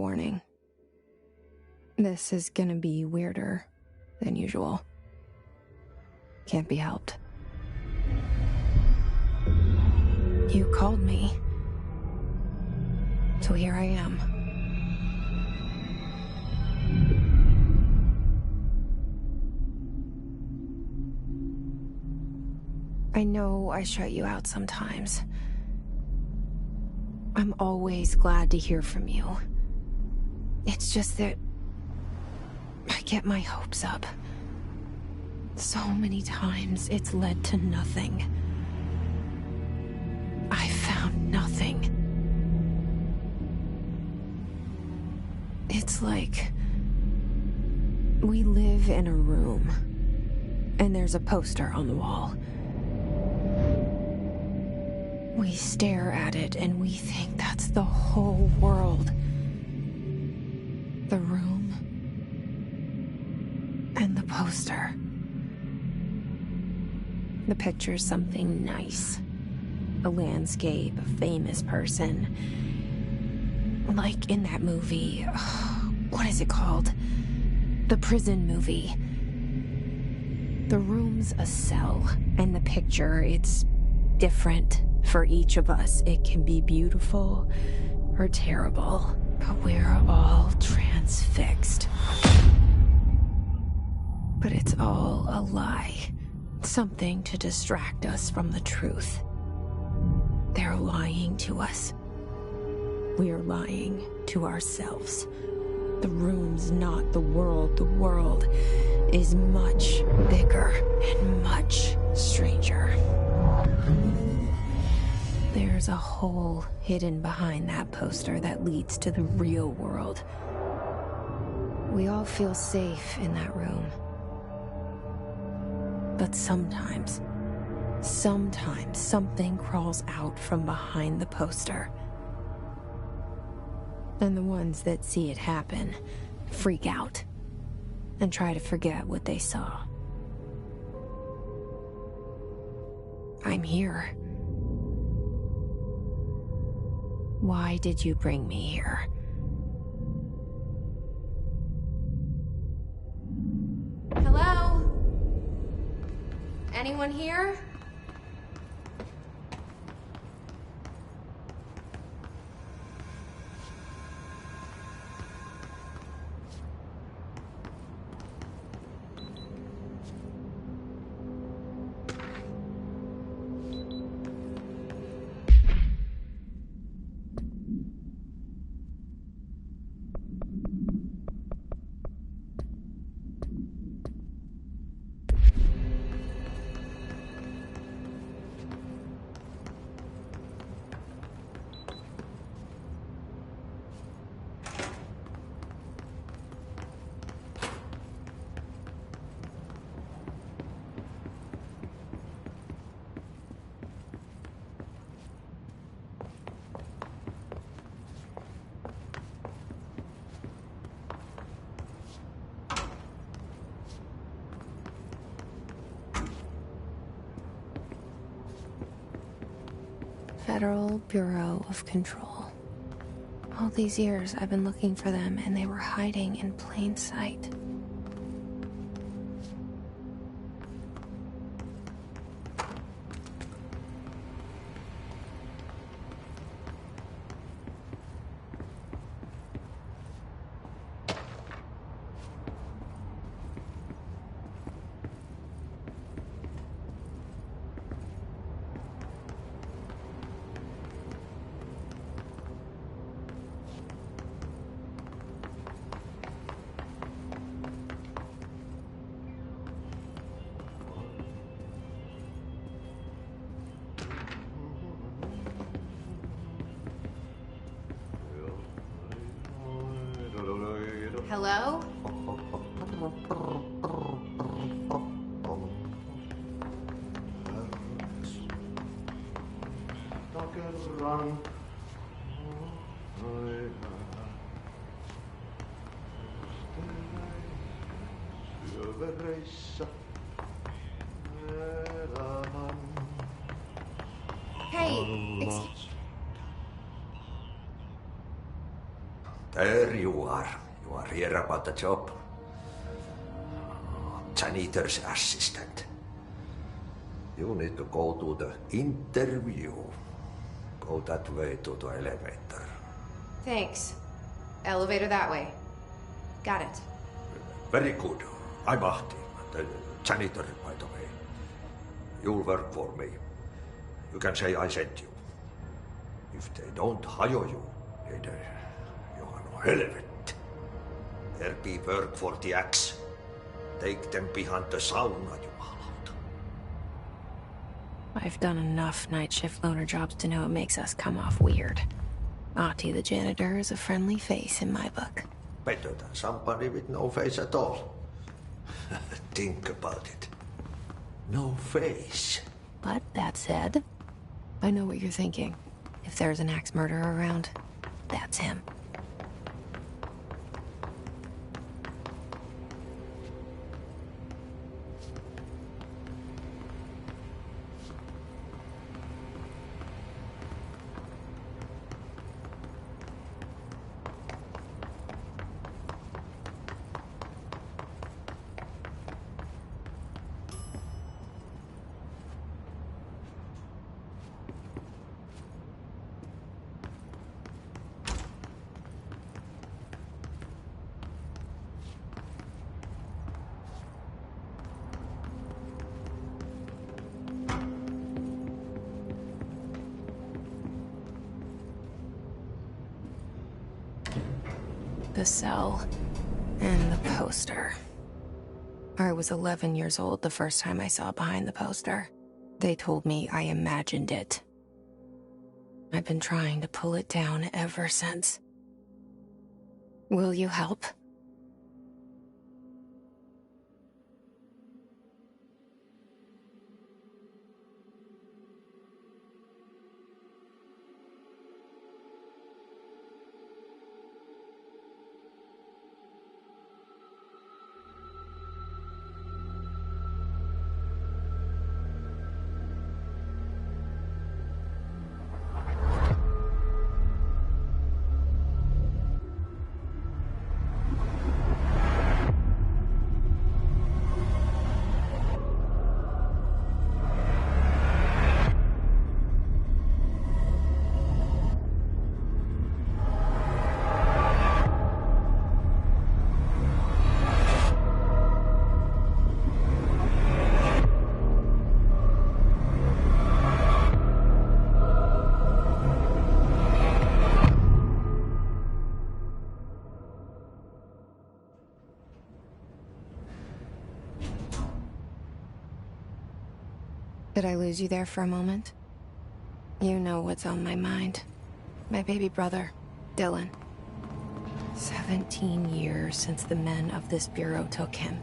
warning. This is gonna be weirder than usual. Can't be helped. You called me. So here I am. I know I shut you out sometimes. I'm always glad to hear from you. It's just that I get my hopes up. So many times it's led to nothing. I found nothing. It's like we live in a room, and there's a poster on the wall. We stare at it and we think that's the whole world. The room and the poster. The picture's something nice. A landscape, a famous person. Like in that movie, what is it called? The prison movie. The room's a cell, and the picture, it's different for each of us. It can be beautiful or terrible, but we're all transfixed. But it's all a lie. Something to distract us from the truth. They're lying to us. We're lying to ourselves. The room's not the world. The world is much bigger and much stranger. There's a hole hidden behind that poster that leads to the real world. We all feel safe in that room. But sometimes something crawls out from behind the poster. And the ones that see it happen freak out and try to forget what they saw. I'm here. Why did you bring me here? Hello? Anyone here? Federal Bureau of Control. All these years I've been looking for them, and they were hiding in plain sight. Hello? Hey, There you are. You are here about the job. Janitor's assistant. You need to go to the interview. Go that way to the elevator. Thanks. Elevator that way. Got it. Very good. I'm Ahti, the janitor, by the way. You'll work for me. You can say I sent you. If they don't hire you, then you are no helvet. There be work for the axe. Take them behind the sauna, jumalauta. I've done enough night shift loner jobs to know it makes us come off weird. Ahti the janitor is a friendly face in my book. Better than somebody with no face at all. Think about it. No face. But that said, I know what you're thinking. If there's an axe murderer around, that's him. The cell and the poster. I was 11 years old the first time I saw behind the poster. They told me I imagined it. I've been trying to pull it down ever since. Will you help? Did I lose you there for a moment? You know what's on my mind. My baby brother, Dylan. 17 years since the men of this bureau took him.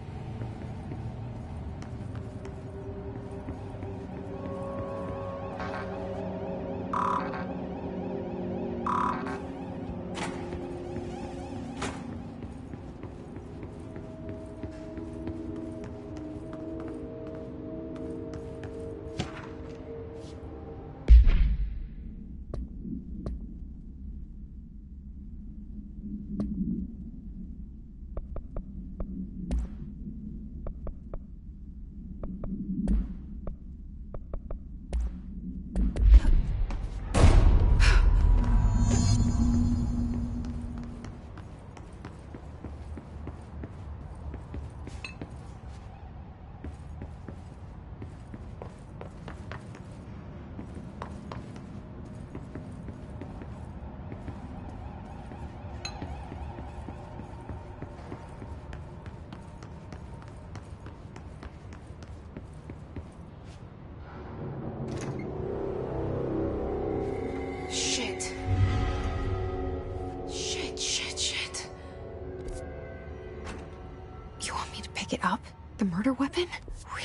Pick it up? The murder weapon?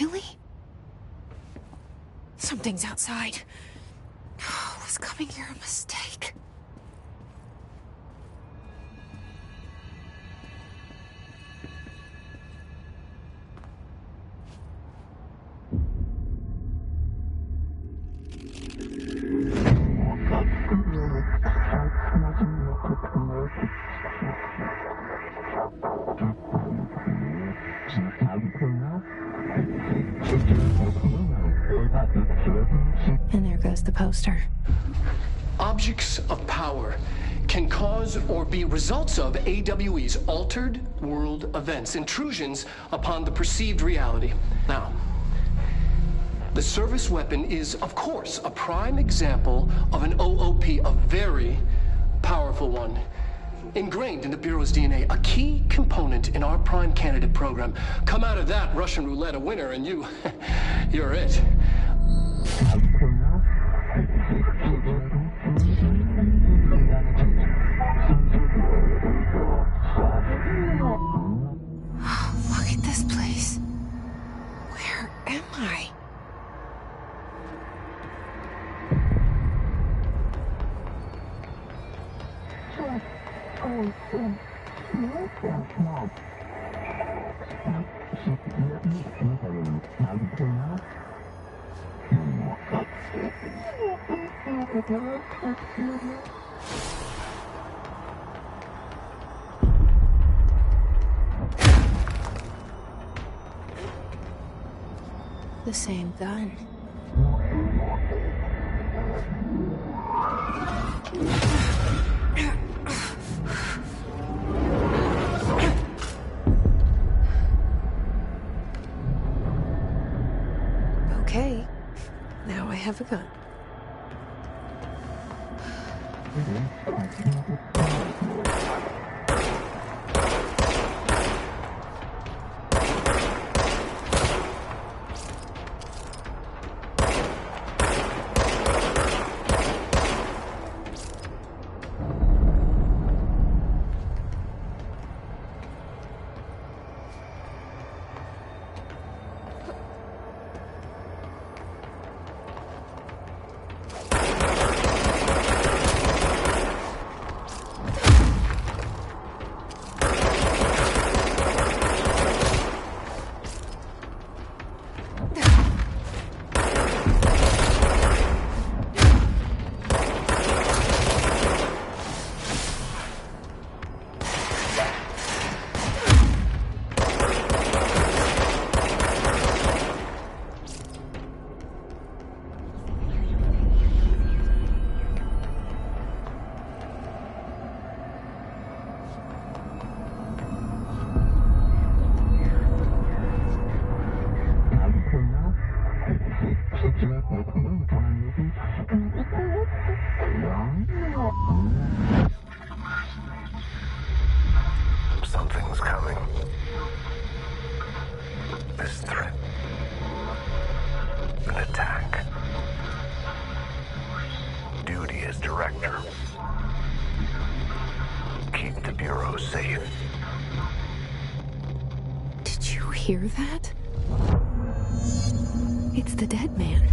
Really? Something's outside. Was coming here a mistake? says the poster. Objects of power can cause or be results of AWE's altered world events, intrusions upon the perceived reality. Now, the service weapon is, of course, a prime example of an OOP, a very powerful one. Ingrained in the Bureau's DNA, a key component in our prime candidate program. Come out of that Russian roulette a winner and you're it. Look at this place. Where am I? The same gun. Okay, now I have a gun. Something's coming. This threat. An attack. Duty as director. Keep the Bureau safe. Did you hear that? It's the dead man.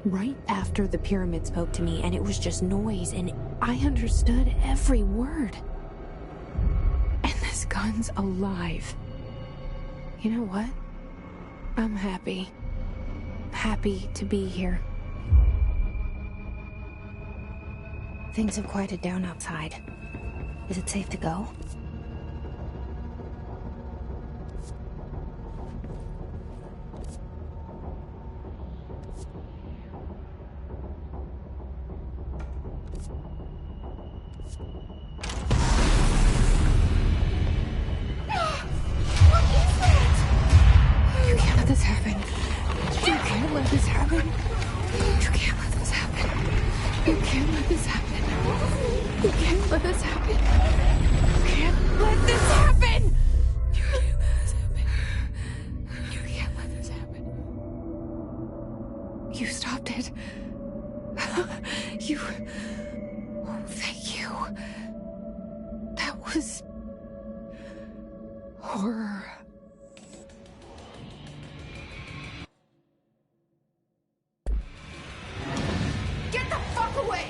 Right after the pyramid spoke to me, and it was just noise, and I understood every word. And this gun's alive. You know what? I'm happy. Happy to be here. Things have quieted down outside. Is it safe to go? You stopped it. You... Oh, thank you. That was... horror. Get the fuck away!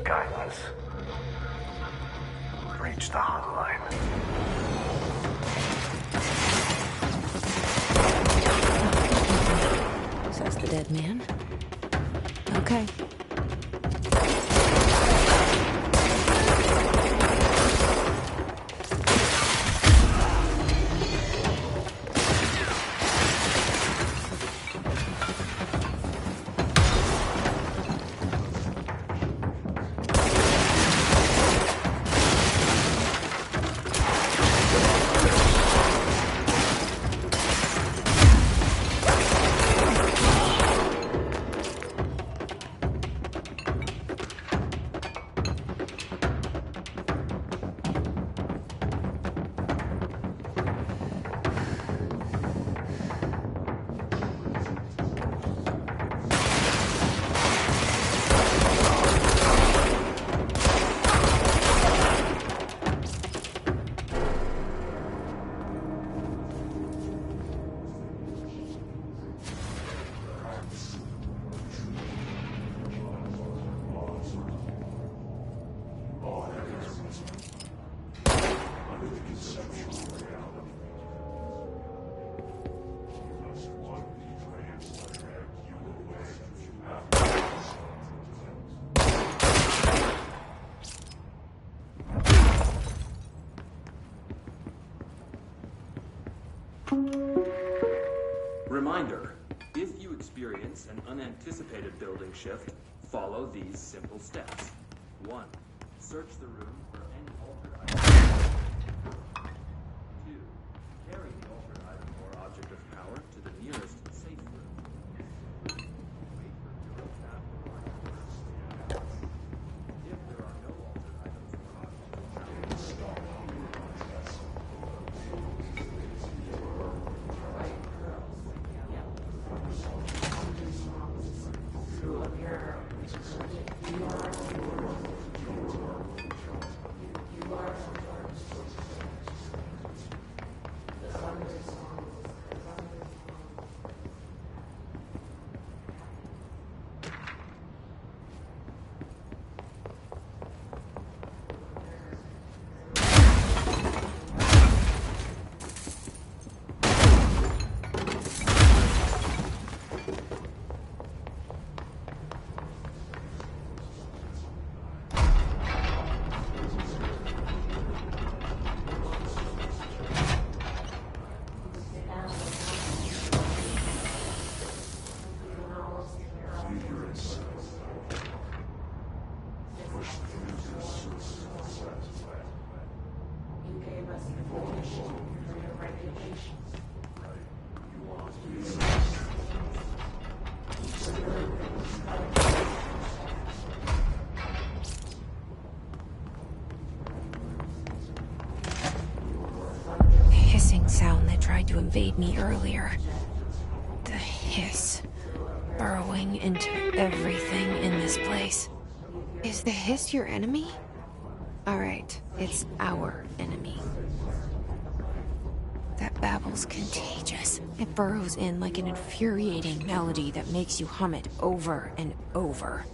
guidance. Reach the hotline. Says the dead man. Okay. Reminder, if you experience an unanticipated building shift, follow these simple steps. 1. Search the room for any altered item. 2. Carry the altered item or object of power to the nearest safe room. Wait for Bureau staff to arrive. If there are no altered items or objects of power, Sound that tried to invade me earlier. The hiss. Burrowing into everything in this place. Is the hiss your enemy? Alright, it's our enemy. That babble's contagious. It burrows in like an infuriating melody that makes you hum it over and over.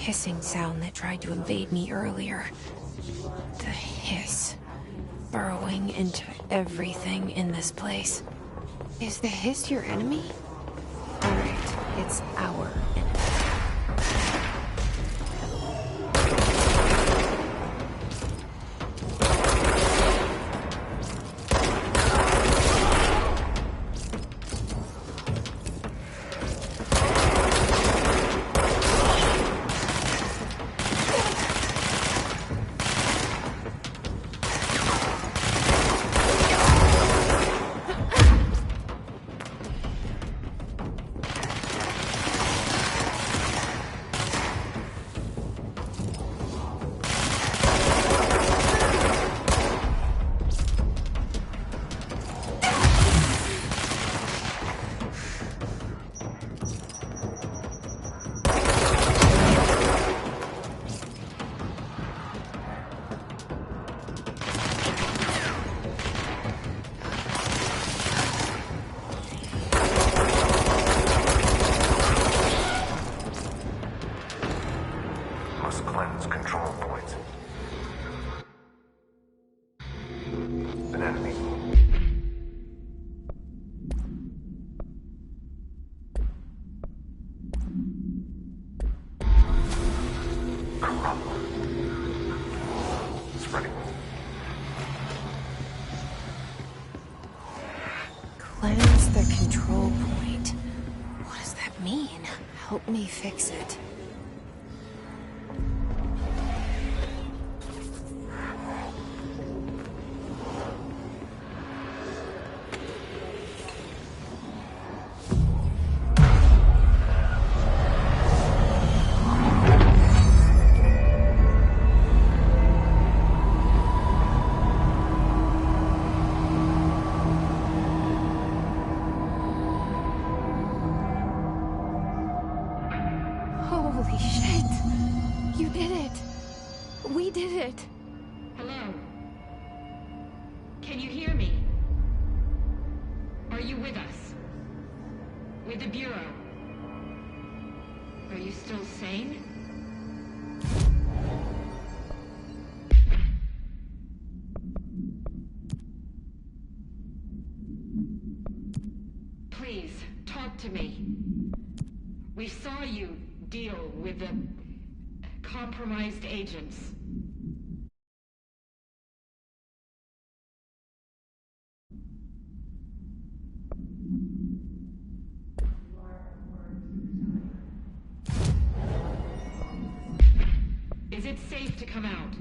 hissing sound that tried to invade me earlier. The hiss, burrowing into everything in this place. Is the hiss your enemy? Alright, it's our enemy. Must cleanse control points. An enemy. Corrupt. Spreading. Cleanse the control point. What does that mean? Help me fix it. Holy shit! You did it! We did it! Hello? Can you hear me? Are you with us? With the Bureau? Are you still sane? Please, talk to me. We saw you deal with the compromised agents. Is it safe to come out?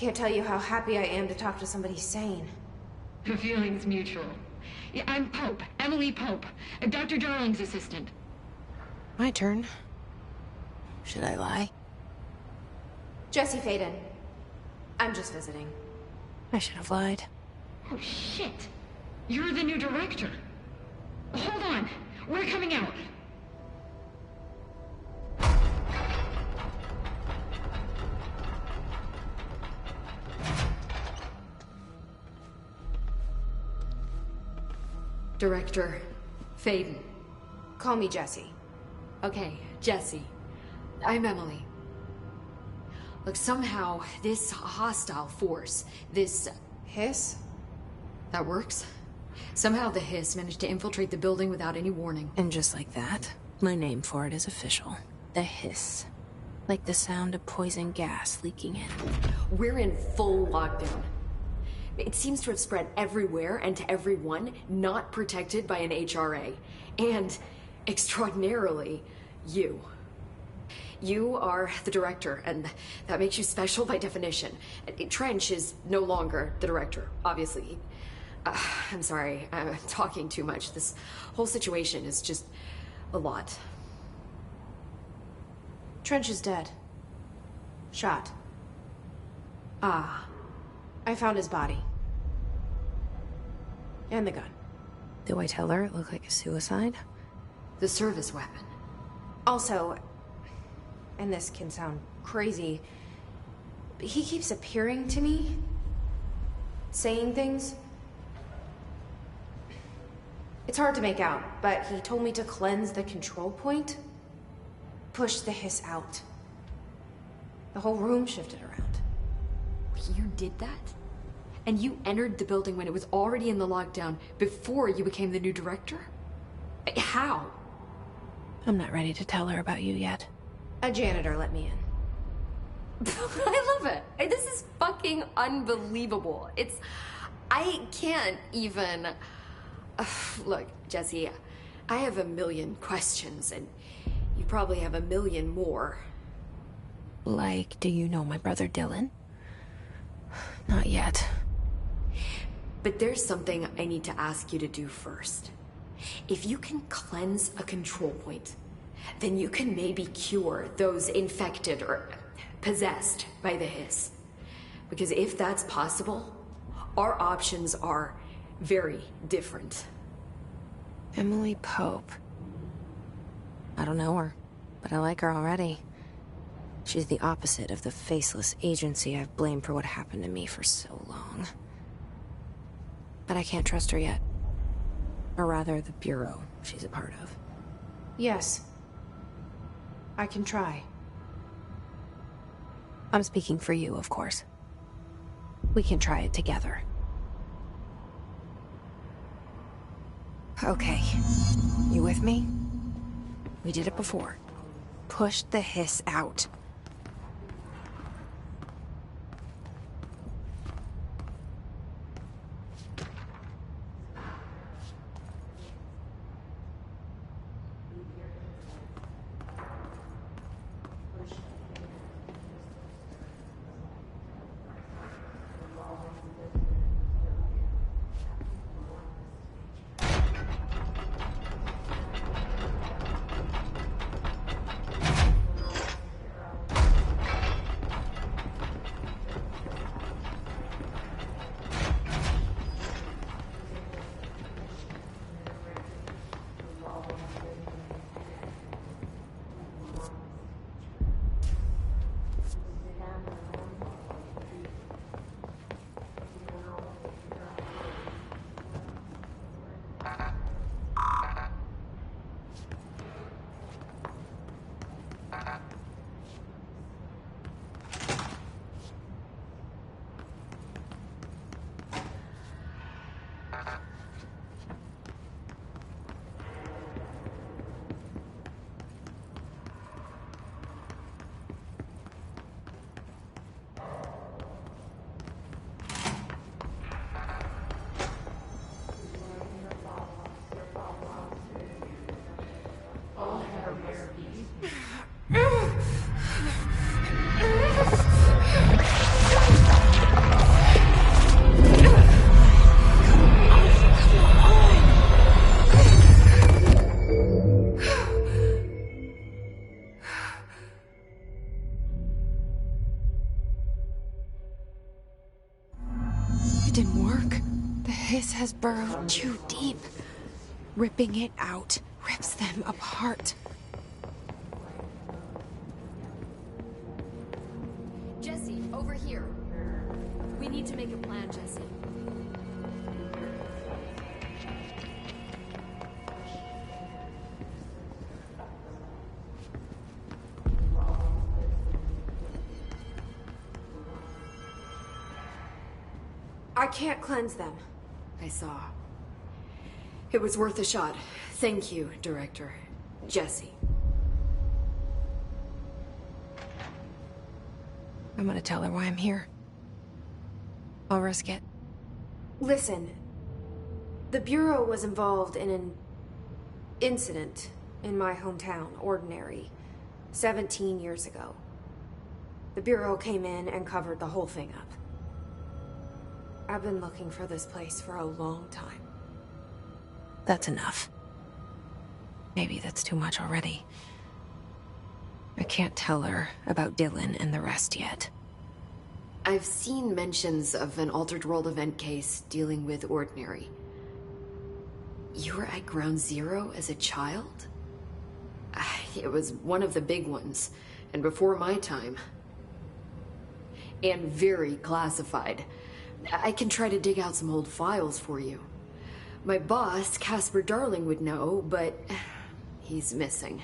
Can't tell you how happy I am to talk to somebody sane. The feeling's mutual. Yeah, I'm Pope, Emily Pope, Dr. Darling's assistant. My turn. Should I lie? Jesse Faden. I'm just visiting. I should have lied. Oh, shit. You're the new director. Hold on. We're coming out. Director Faden. Call me Jesse. Okay, Jesse. I'm Emily. Look, somehow this hostile force, this Hiss? that works. Somehow the hiss managed to infiltrate the building without any warning. And just like that, my name for it is official. The hiss. Like the sound of poison gas leaking in. We're in full lockdown. It seems to have spread everywhere and to everyone not protected by an HRA. And, extraordinarily, you. You are the director, and that makes you special by definition. Trench is no longer the director, obviously. I'm sorry, I'm talking too much. This whole situation is just a lot. Trench is dead. Shot. Ah. I found his body. And the gun. Do I tell her it looked like a suicide? The service weapon. Also, and this can sound crazy, but he keeps appearing to me, saying things. It's hard to make out, but he told me to cleanse the control point, push the hiss out. The whole room shifted around. You did that? And you entered the building when it was already in the lockdown before you became the new director? How? I'm not ready to tell her about you yet. A janitor let me in. I love it. This is fucking unbelievable. I can't even... Look, Jesse, I have a million questions, and you probably have a million more. Like, do you know my brother Dylan? Not yet. But there's something I need to ask you to do first. If you can cleanse a control point, then you can maybe cure those infected or possessed by the hiss. Because if that's possible, our options are very different. Emily Pope. I don't know her, but I like her already. She's the opposite of the faceless agency I've blamed for what happened to me for so long. But I can't trust her yet. Or rather, the bureau she's a part of. Yes. I can try. I'm speaking for you, of course. We can try it together. Okay. You with me? We did it before. Push the hiss out. It didn't work. The hiss has burrowed too deep. Ripping it out rips them apart. Jesse, over here. We need to make a plan, Jesse. I can't cleanse them. I saw. It was worth a shot. Thank you, Director. Jesse. I'm gonna tell her why I'm here. I'll risk it. Listen, the Bureau was involved in an incident in my hometown, Ordinary, 17 years ago. The Bureau came in and covered the whole thing up. I've been looking for this place for a long time. That's enough. Maybe that's too much already. I can't tell her about Dylan and the rest yet. I've seen mentions of an Altered World event case dealing with Ordinary. You were at Ground Zero as a child? It was one of the big ones, and before my time. And very classified. I can try to dig out some old files for you. My boss, Casper Darling, would know, but he's missing.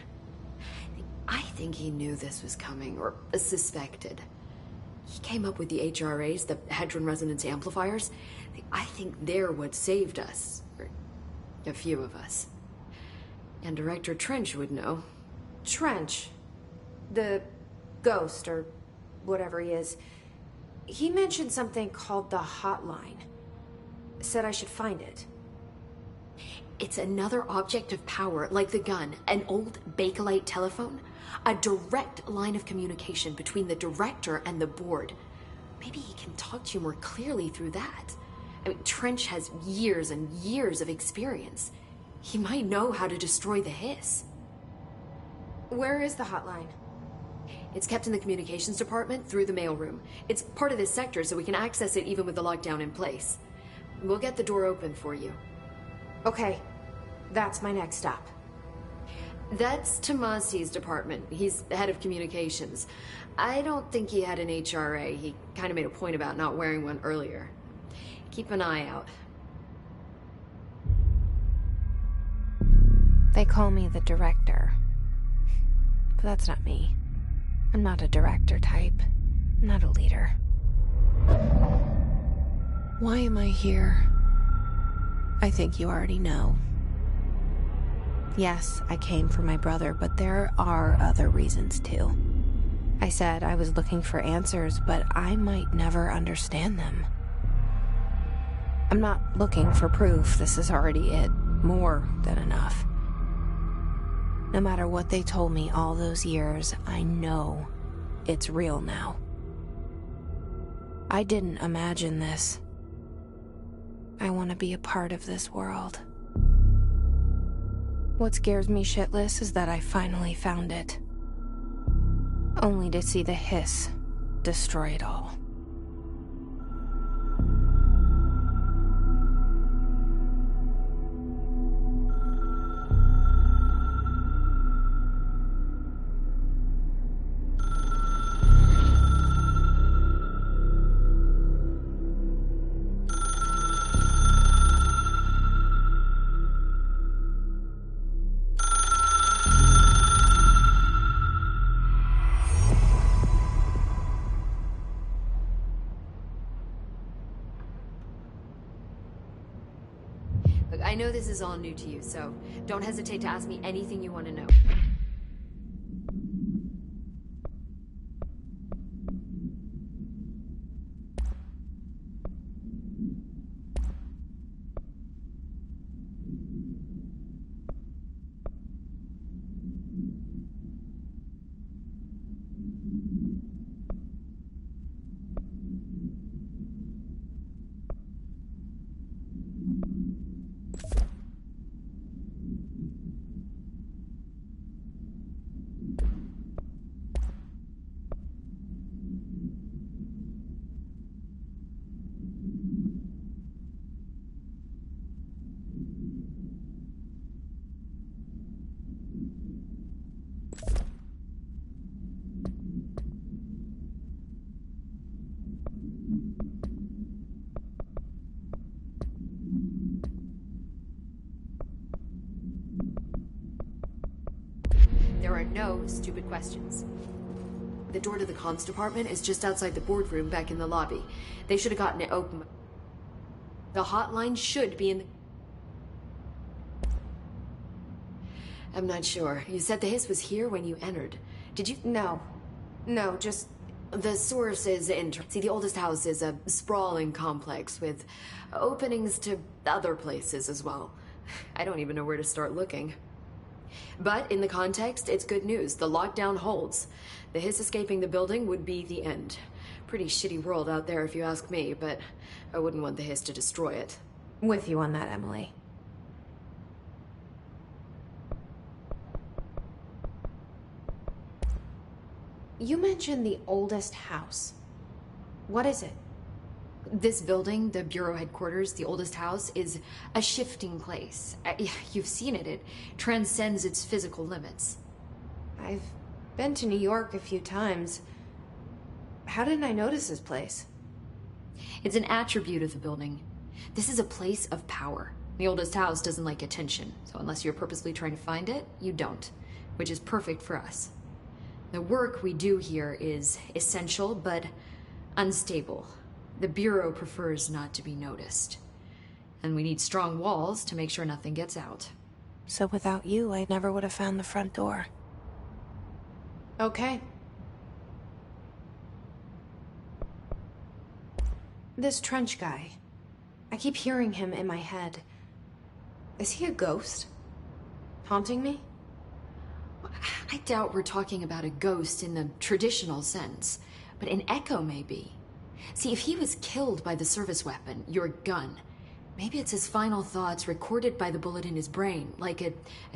I think he knew this was coming, or suspected. He came up with the HRAs, the Hadron Resonance Amplifiers. I think they're what saved us. Or a few of us. And Director Trench would know. Trench? The ghost, or whatever he is. He mentioned something called the Hotline. Said I should find it. It's another object of power, like the gun, an old Bakelite telephone. A direct line of communication between the director and the board. Maybe he can talk to you more clearly through that. I mean, Trench has years and years of experience. He might know how to destroy the hiss. Where is the hotline? It's kept in the communications department through the mailroom. It's part of this sector, so we can access it even with the lockdown in place. We'll get the door open for you. Okay, that's my next stop. That's Tomasi's department. He's the head of communications. I don't think he had an HRA. He kind of made a point about not wearing one earlier. Keep an eye out. They call me the director. But that's not me. I'm not a director type. I'm not a leader. Why am I here? I think you already know. Yes, I came for my brother, but there are other reasons too. I said I was looking for answers, but I might never understand them. I'm not looking for proof. This is already it. More than enough. No matter what they told me all those years, I know it's real now. I didn't imagine this. I want to be a part of this world. What scares me shitless is that I finally found it. Only to see the hiss destroy it all. Look, I know this is all new to you, so don't hesitate to ask me anything you want to know. no stupid questions. The door to the comms department is just outside the boardroom back in the lobby. They should have gotten it open. The hotline should be in the... I'm not sure. You said the hiss was here when you entered. Did you... No, just... The source is See, the oldest house is a sprawling complex with openings to other places as well. I don't even know where to start looking. But in the context, it's good news. The lockdown holds. The hiss escaping the building would be the end. Pretty shitty world out there if you ask me, but I wouldn't want the hiss to destroy it. With you on that, Emily. You mentioned the oldest house. What is it? This building, the Bureau headquarters, the oldest house, is a shifting place. You've seen it. It transcends its physical limits. I've been to New York a few times. How didn't I notice this place? It's an attribute of the building. This is a place of power. The oldest house doesn't like attention, so unless you're purposely trying to find it, you don't, which is perfect for us. The work we do here is essential, but unstable. The Bureau prefers not to be noticed. And we need strong walls to make sure nothing gets out. So without you, I never would have found the front door. Okay. This Trench guy. I keep hearing him in my head. Is he a ghost? Haunting me? I doubt we're talking about a ghost in the traditional sense, but an echo maybe. See, if he was killed by the service weapon, your gun, maybe it's his final thoughts recorded by the bullet in his brain, like a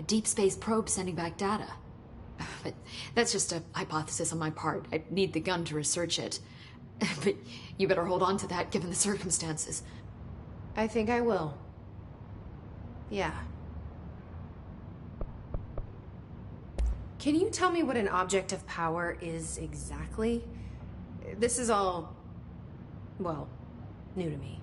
deep space probe sending back data. But that's just a hypothesis on my part. I need the gun to research it. But you better hold on to that given the circumstances. I think I will. Yeah. Can you tell me what an object of power is exactly? This is all, well, new to me.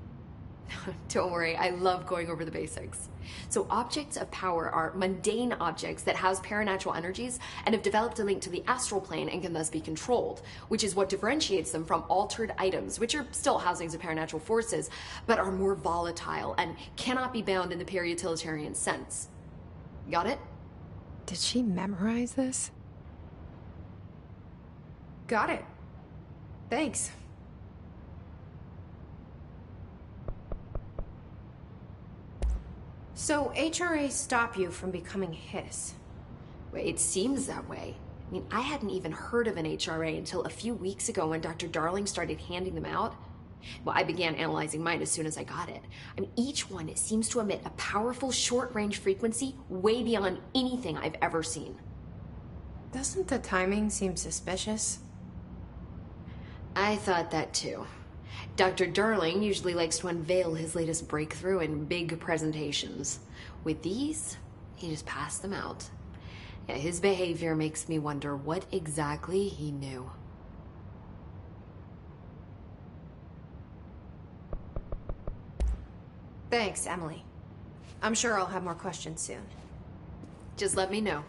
Don't worry, I love going over the basics. So objects of power are mundane objects that house paranatural energies and have developed a link to the astral plane and can thus be controlled, which is what differentiates them from altered items, which are still housings of paranatural forces, but are more volatile and cannot be bound in the pure utilitarian sense. Got it? Did she memorize this? Got it. Thanks. So, HRA stop you from becoming Hiss? It seems that way. I mean, I hadn't even heard of an HRA until a few weeks ago when Dr. Darling started handing them out. Well, I began analyzing mine as soon as I got it. I mean, each one seems to emit a powerful short-range frequency way beyond anything I've ever seen. Doesn't the timing seem suspicious? I thought that too. Dr. Darling usually likes to unveil his latest breakthrough in big presentations. With these, he just passed them out. Yeah, his behavior makes me wonder what exactly he knew. Thanks, Emily. I'm sure I'll have more questions soon. Just let me know.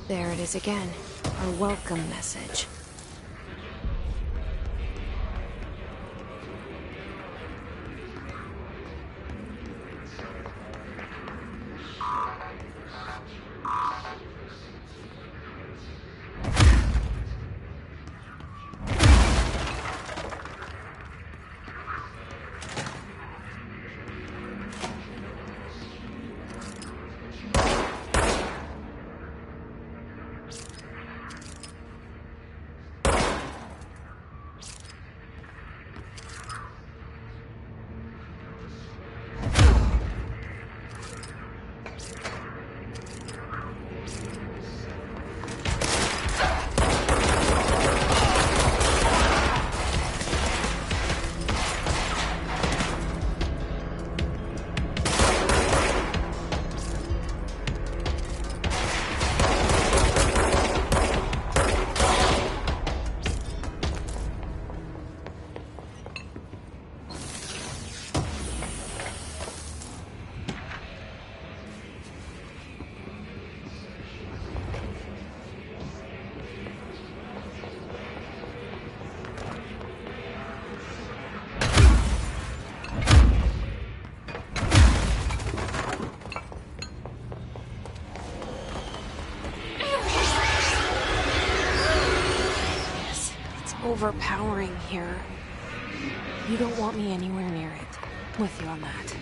There it is again. Our welcome message. Overpowering here. You don't want me anywhere near it. With you on that.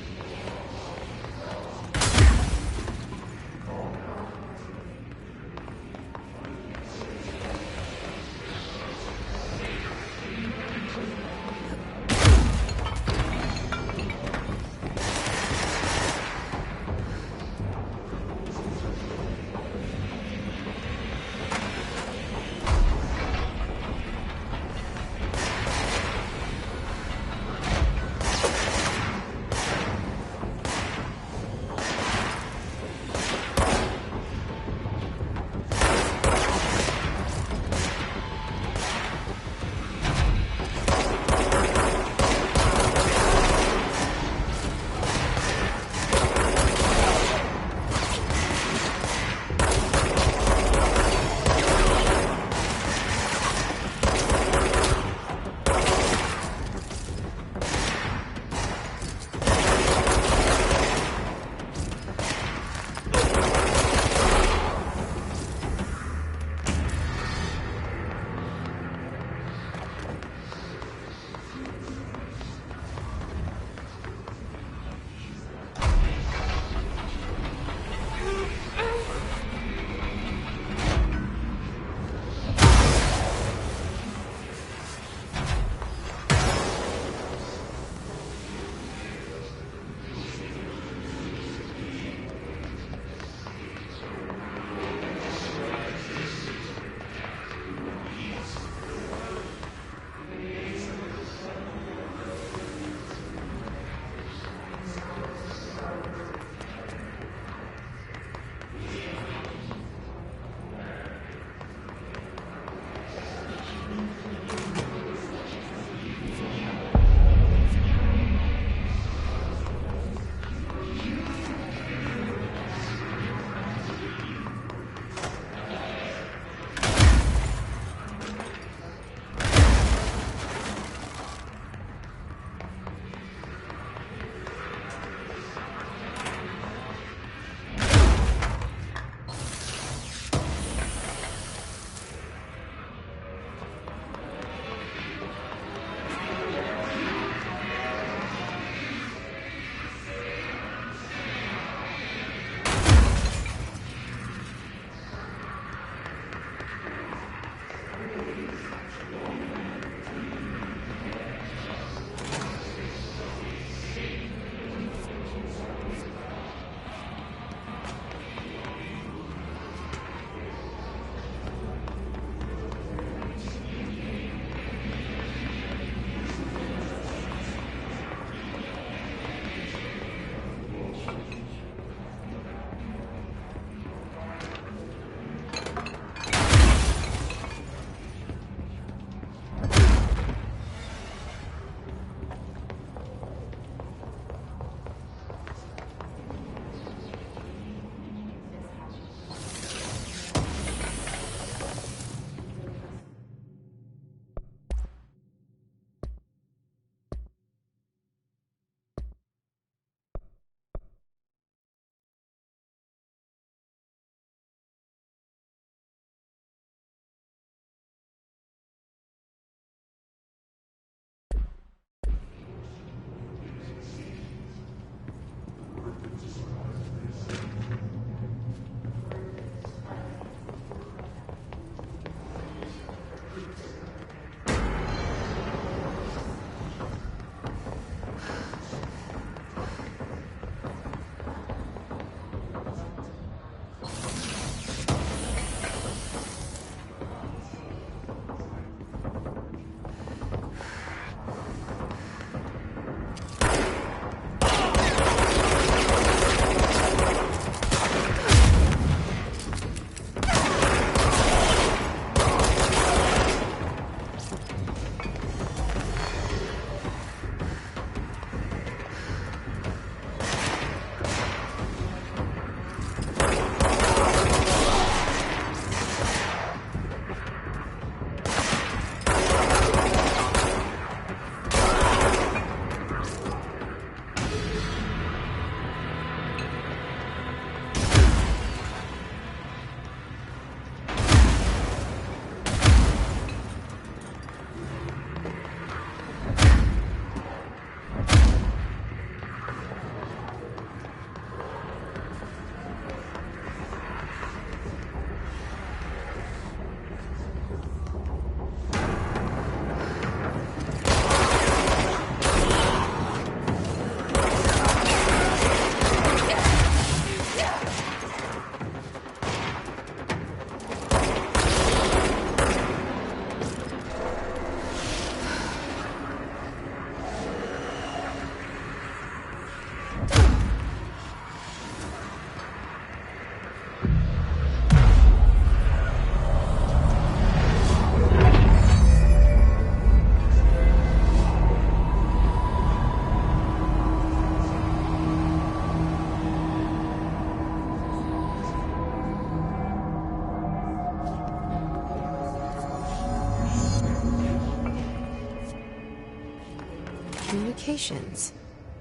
communications.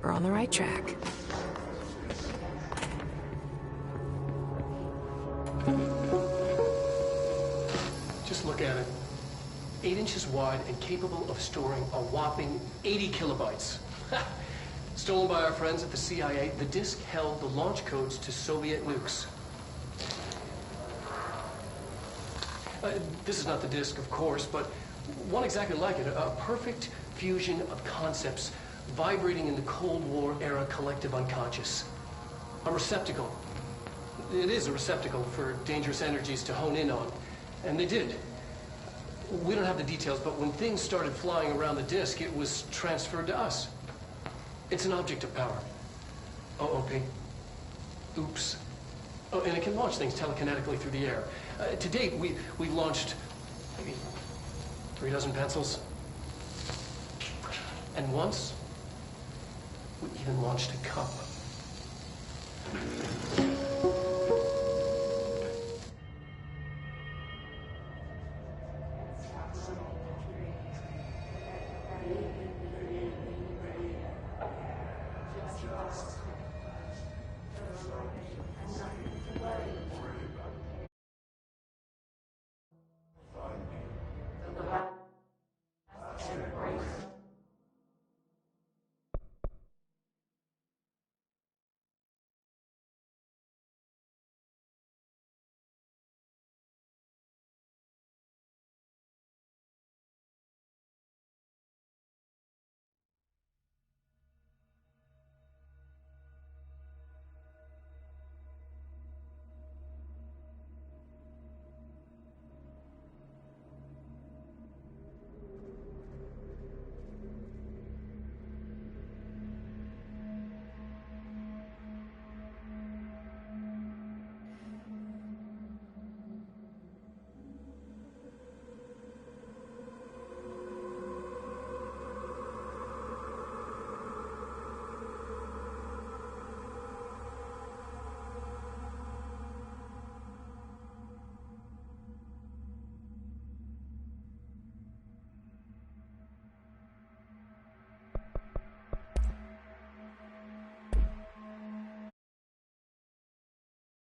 We're on the right track. Just look at it. 8 inches wide and capable of storing a whopping 80 kilobytes. Stolen by our friends at the CIA, the disk held the launch codes to Soviet nukes. This is not the disk, of course, but one exactly like it. A perfect fusion of concepts vibrating in the Cold War era collective unconscious. A receptacle. It is a receptacle for dangerous energies to hone in on. And they did. We don't have the details, but when things started flying around the disk, it was transferred to us. It's an object of power. OOP. Oops. Oh, and it can launch things telekinetically through the air. To date, we've launched maybe 3 dozen pencils. And once, we even launched a cup.